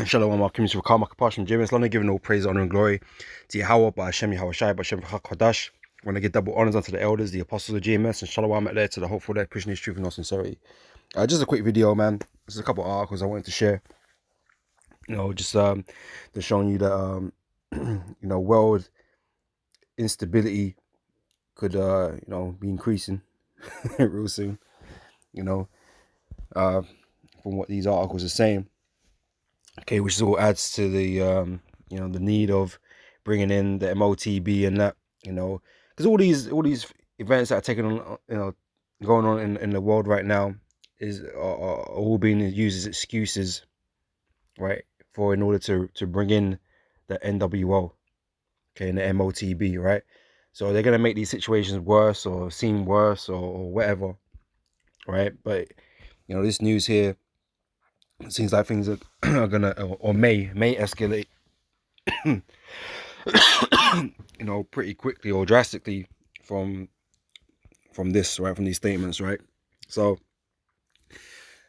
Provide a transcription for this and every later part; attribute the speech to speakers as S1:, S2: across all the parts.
S1: Shalom, welcome to Rakam Akapash from James London, giving all praise, honor, and glory to Yahweh, by Hashem, Yahweh Shai, by Hashem Chadash. I want to give double honors unto the elders, the apostles of GMS, and Shalom there to the hopeful there, pushing his truth and all sincerity. Just a quick video, man. Just a couple of articles I wanted to share. Just showing you that world instability could be increasing real soon. From what these articles are saying. Okay, which all adds to the the need of bringing in the MOTB and that, because all these events that are taking on, going on in the world right now are all being used as excuses, right, for in order to bring in the NWO, okay, and the MOTB, right. So they're gonna make these situations worse or seem worse or whatever, right. But this news here, it seems like things are gonna or may escalate pretty quickly or drastically from this, right, from these statements, right. So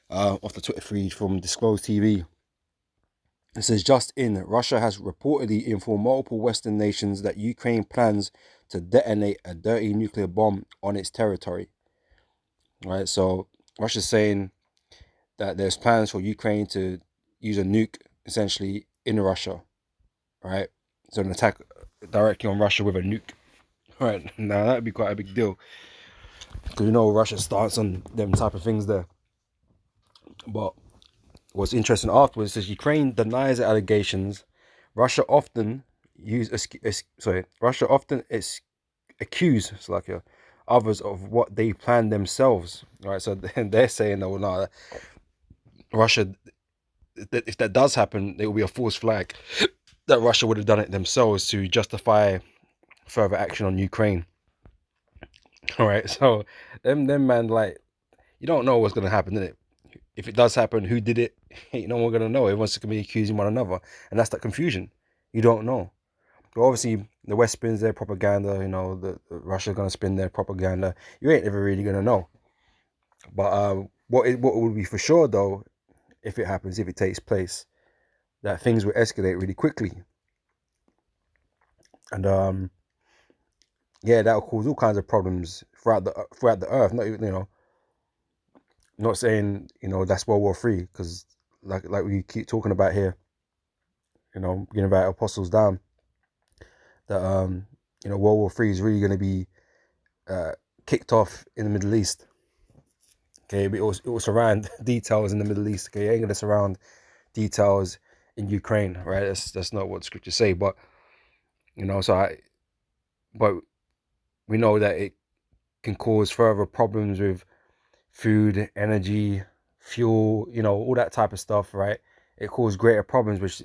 S1: off the Twitter feed from Disclosed TV, it says, just in, Russia has reportedly informed multiple Western nations that Ukraine plans to detonate a dirty nuclear bomb on its territory, right. So Russia's saying that there's plans for Ukraine to use a nuke essentially in Russia, right. So an attack directly on Russia with a nuke. Right, now that'd be quite a big deal, because Russia starts on them type of things there. But what's interesting afterwards is Ukraine denies the allegations. Russia often accuse others of what they planned themselves. Right, so they're saying, "Oh no, Russia. If that does happen, it will be a false flag that Russia would have done it themselves to justify further action on Ukraine." All right, so them man, like, you don't know what's gonna happen, innit? If it does happen, who did it? Ain't no one gonna know. Everyone's gonna be accusing one another, and that's that confusion. You don't know. But obviously, the West spins their propaganda. The Russia's gonna spin their propaganda. You ain't ever really gonna know. But what would be for sure though, if it happens, if it takes place, that things will escalate really quickly, and yeah, that will cause all kinds of problems throughout the earth. Not even, not saying that's World War III, because like we keep talking about here, beginning about apostles down, that World War III is really going to be kicked off in the Middle East. Okay, but it will surround details in the Middle East. Okay, it ain't going to surround details in Ukraine, right? That's not what scriptures say. But but we know that it can cause further problems with food, energy, fuel, all that type of stuff, right? It caused greater problems, which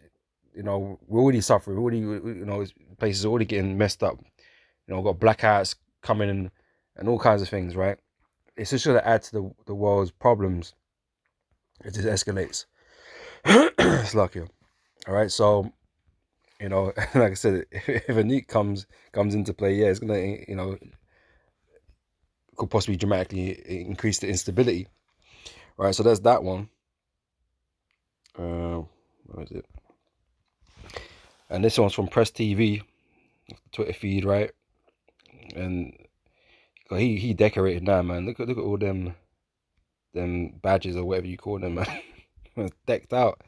S1: we're already suffering. We're already, places are already getting messed up. We've got blackouts coming in and all kinds of things, right? It's just going to add to the world's problems. It just escalates. It's lucky. All right, so like I said, if a nuke comes into play, yeah, it's gonna could possibly dramatically increase the instability. Right, so there's that one. Where is it? And this one's from Press TV, Twitter feed, right? And he decorated now, man. Look at all them badges or whatever you call them, man. Decked out,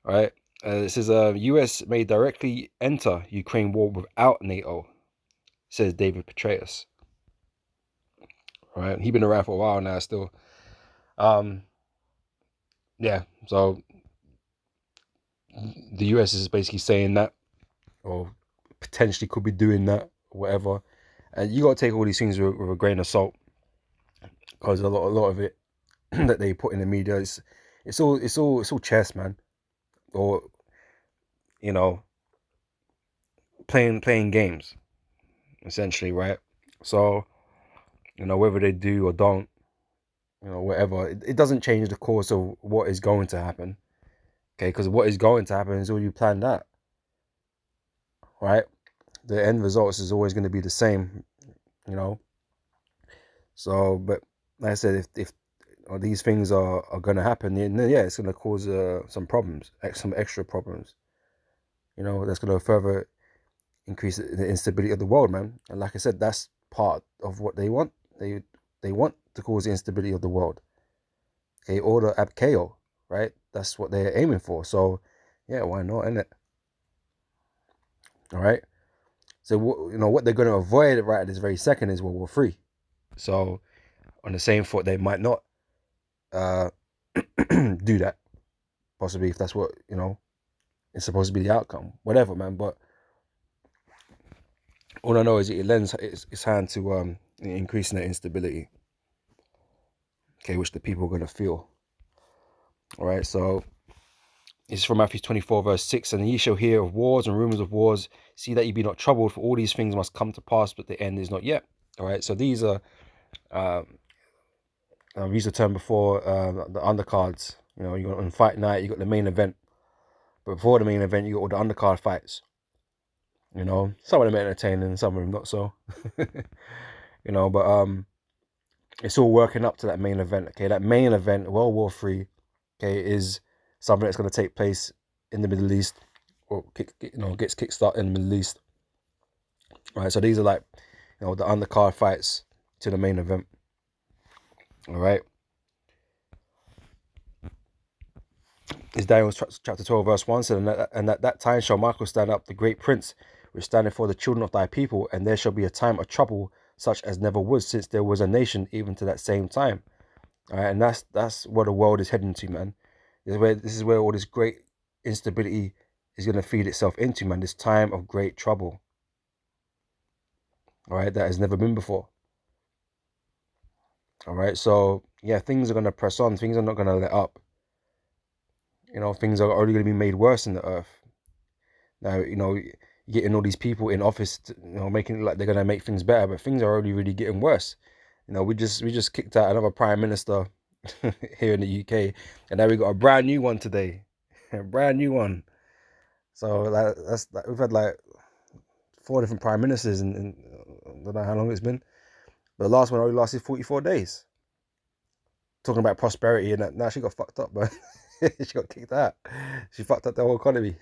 S1: right? It says US may directly enter Ukraine war without NATO, says David Petraeus. Right, he's been around for a while now still. Yeah, so the US is basically saying that, or potentially could be doing that, or whatever. And you got to take all these things with a grain of salt, because a lot of it that they put in the media is it's all chess, man, or playing games, essentially, right? So whether they do or don't, whatever, it doesn't change the course of what is going to happen. Okay, because what is going to happen is all you planned out, right? The end results is always going to be the same, So, but like I said, if or these things are going to happen, then yeah, it's going to cause some problems, some extra problems. That's going to further increase the instability of the world, man. And like I said, that's part of what they want. They want to cause the instability of the world. Okay, order ab chaos, right? That's what they're aiming for. So, yeah, why not, innit? All right. So, what they're going to avoid right at this very second is World War III. So, on the same foot, they might not uh, do that. Possibly, if that's what it's supposed to be the outcome. Whatever, man. But all I know is it lends its hand to increasing the instability. Okay, which the people are going to feel. All right. So, this is from Matthew 24, verse 6. And ye shall hear of wars and rumors of wars. See that ye be not troubled, for all these things must come to pass, but the end is not yet. All right. So these are, we used the term before, the undercards. You got on fight night, you got the main event. But before the main event, you got all the undercard fights. Some of them entertaining, some of them not so. But it's all working up to that main event. Okay, that main event, World War III, okay, is something that's going to take place in the Middle East, or gets kickstarted in the Middle East. All right, so these are like, the undercard fights to the main event. All right, is Daniel chapter 12 verse 1 said, and at that time shall Michael stand up, the great prince, which standeth for the children of thy people, and there shall be a time of trouble such as never was since there was a nation, even to that same time. All right, and that's where the world is heading to, man. This is where all this great instability is going to feed itself into, man. This time of great trouble. All right, that has never been before. All right, so yeah, things are going to press on. Things are not going to let up. Things are already going to be made worse in the earth. Now, you're getting all these people in office, making it like they're going to make things better, but things are already really getting worse. We just kicked out another prime minister here in the UK, and now we got a brand new one today, a brand new one. So we've had like 4 different prime ministers, and I don't know how long it's been, but the last one only lasted 44 days. Talking about prosperity, and now she got fucked up, but she got kicked out. She fucked up the whole economy.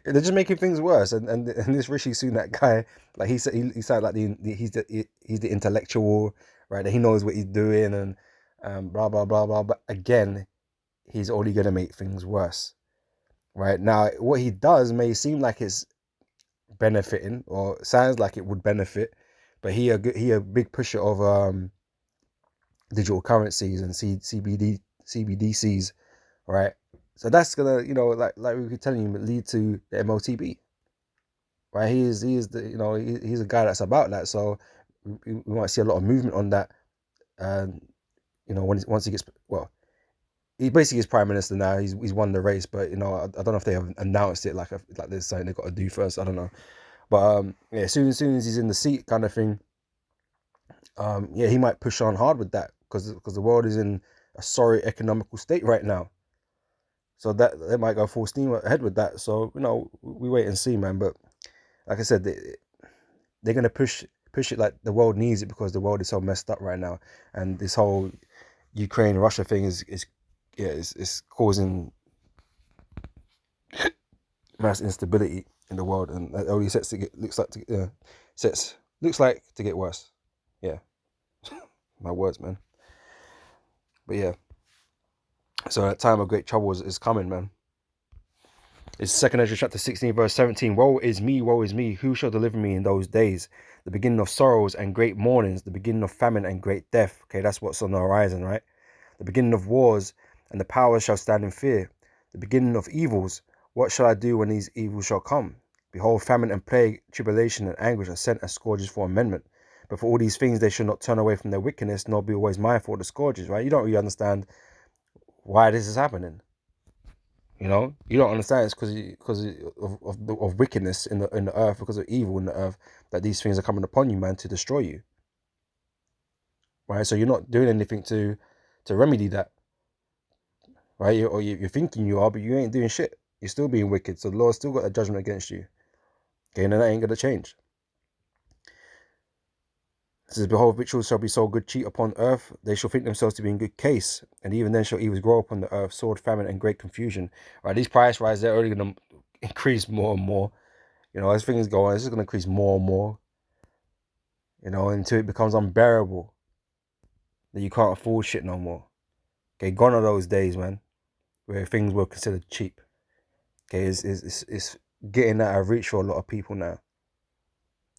S1: They're just making things worse, and this Rishi Sunak guy, like he sounded like he's the intellectual, right? That he knows what he's doing, and blah blah blah blah. But again, he's only gonna make things worse, right? Now, what he does may seem like it's benefiting, or sounds like it would benefit, but he a big pusher of digital currencies and CBDCs, right? So that's gonna, like we were telling you, lead to the MOTB, right? He is the he's a guy that's about that. So we might see a lot of movement on that. And once he gets, well, he basically is prime minister now. He's won the race, but I don't know if they have announced it like there's something they've got to do first. I don't know, but yeah, as soon as he's in the seat, kind of thing. Yeah, he might push on hard with that because the world is in a sorry economical state right now. So that they might go full steam ahead with that. So we wait and see, man. But like I said, they're gonna push it like the world needs it, because the world is so messed up right now, and this whole Ukraine Russia thing is causing mass instability in the world, and that only looks like to get worse. Yeah, my words, man. But yeah, so that time of great trouble is coming, man. It's 2 Ezra chapter 16, verse 17. Woe is me, who shall deliver me in those days? The beginning of sorrows and great mournings, the beginning of famine and great death. Okay, that's what's on the horizon, right? The beginning of wars, and the powers shall stand in fear. The beginning of evils, what shall I do when these evils shall come? Behold, famine and plague, tribulation and anguish are sent as scourges for amendment. But for all these things they should not turn away from their wickedness, nor be always mindful of the scourges, right? You don't really understand why this is happening. You don't understand. It's because of wickedness in the earth, because of evil in the earth, that these things are coming upon you, man, to destroy you. Right? So you're not doing anything to remedy that. Right? You're thinking you are, but you ain't doing shit. You're still being wicked. So the Lord's still got a judgment against you. Okay, and that ain't gonna change. It says, behold, victuals shall be so good cheap upon earth, they shall think themselves to be in good case, and even then shall evils grow upon the earth, sword, famine, and great confusion. Right, these price rises, they're only going to increase more and more. You know, as things go on, this is going to increase more and more, you know, until it becomes unbearable, that you can't afford shit no more. Okay, gone are those days, man, where things were considered cheap. Okay, it's getting out of reach for a lot of people now.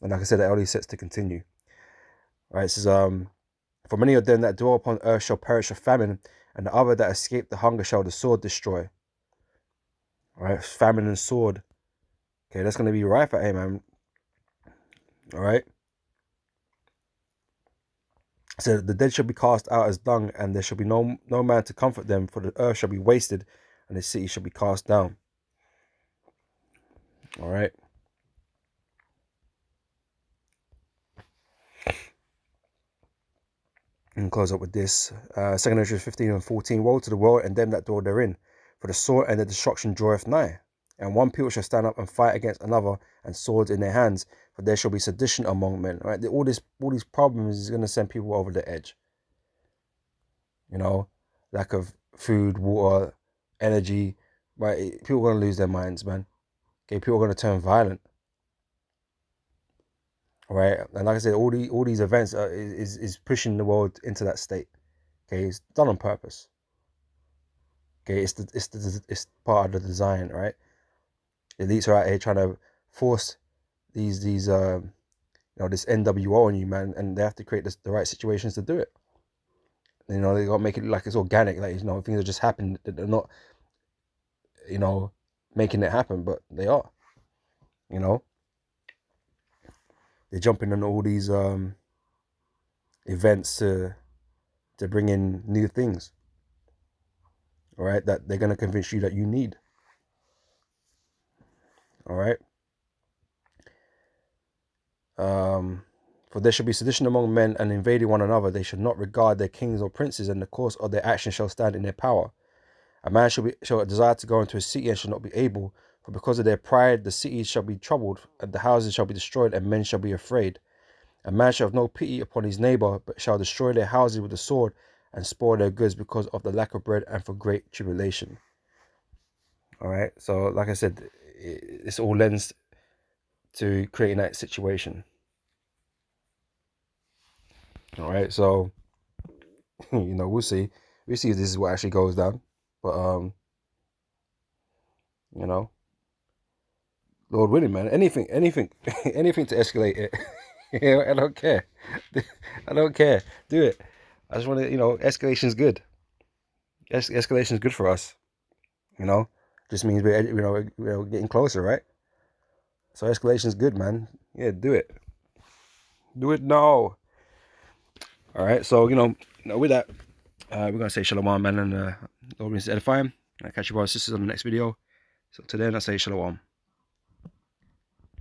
S1: And like I said, it only sets to continue. Right, it says, for many of them that dwell upon earth shall perish of famine, and the other that escape the hunger shall the sword destroy. All right, famine and sword. Okay, that's going to be rife at him, man. All right. So the dead shall be cast out as dung, and there shall be no man to comfort them, for the earth shall be wasted, and the city shall be cast down. All right. And close up with this. 2 Corinthians 15 and 14. Woe to the world and them that dwell therein, for the sword and the destruction draweth nigh. And one people shall stand up and fight against another, and swords in their hands, for there shall be sedition among men. Right? All these problems is going to send people over the edge. You know, lack of food, water, energy. Right? People are going to lose their minds, man. Okay, people are going to turn violent. Right? And like I said, all these events is pushing the world into that state. Okay, it's done on purpose. Okay, it's part of the design, right? The elites are out here trying to force these you know, this NWO on you, man, and they have to create the right situations to do it. You know, they got to make it like it's organic, like, you know, things are just happening. They're not, you know, making it happen, but they are. You know, they're jumping on all these events to bring in new things. All right, that they're gonna convince you that you need. All right. For there shall be sedition among men, and invading one another. They shall not regard their kings or princes, and the course of their action shall stand in their power. A man shall desire to go into a city and shall not be able, for because of their pride the cities shall be troubled, and the houses shall be destroyed, and men shall be afraid. A man shall have no pity upon his neighbor, but shall destroy their houses with the sword, and spoil their goods because of the lack of bread and for great tribulation. All right. So, like I said, this all lends to creating that situation. All right. So, you know, we'll see. We'll see if this is what actually goes down. But you know, Lord willing, man. Anything, anything to escalate it. You know, I don't care. I don't care. Do it. I just want to, you know, escalation's good. Escalation's good for us. You know, just means we're getting closer, right? So escalation's good, man. Yeah, do it. Do it now. All right. So with that, we're gonna say shalom, man, and Lord willing to edify him. I'll catch you brothers and sisters on the next video. So till then, I say shalom.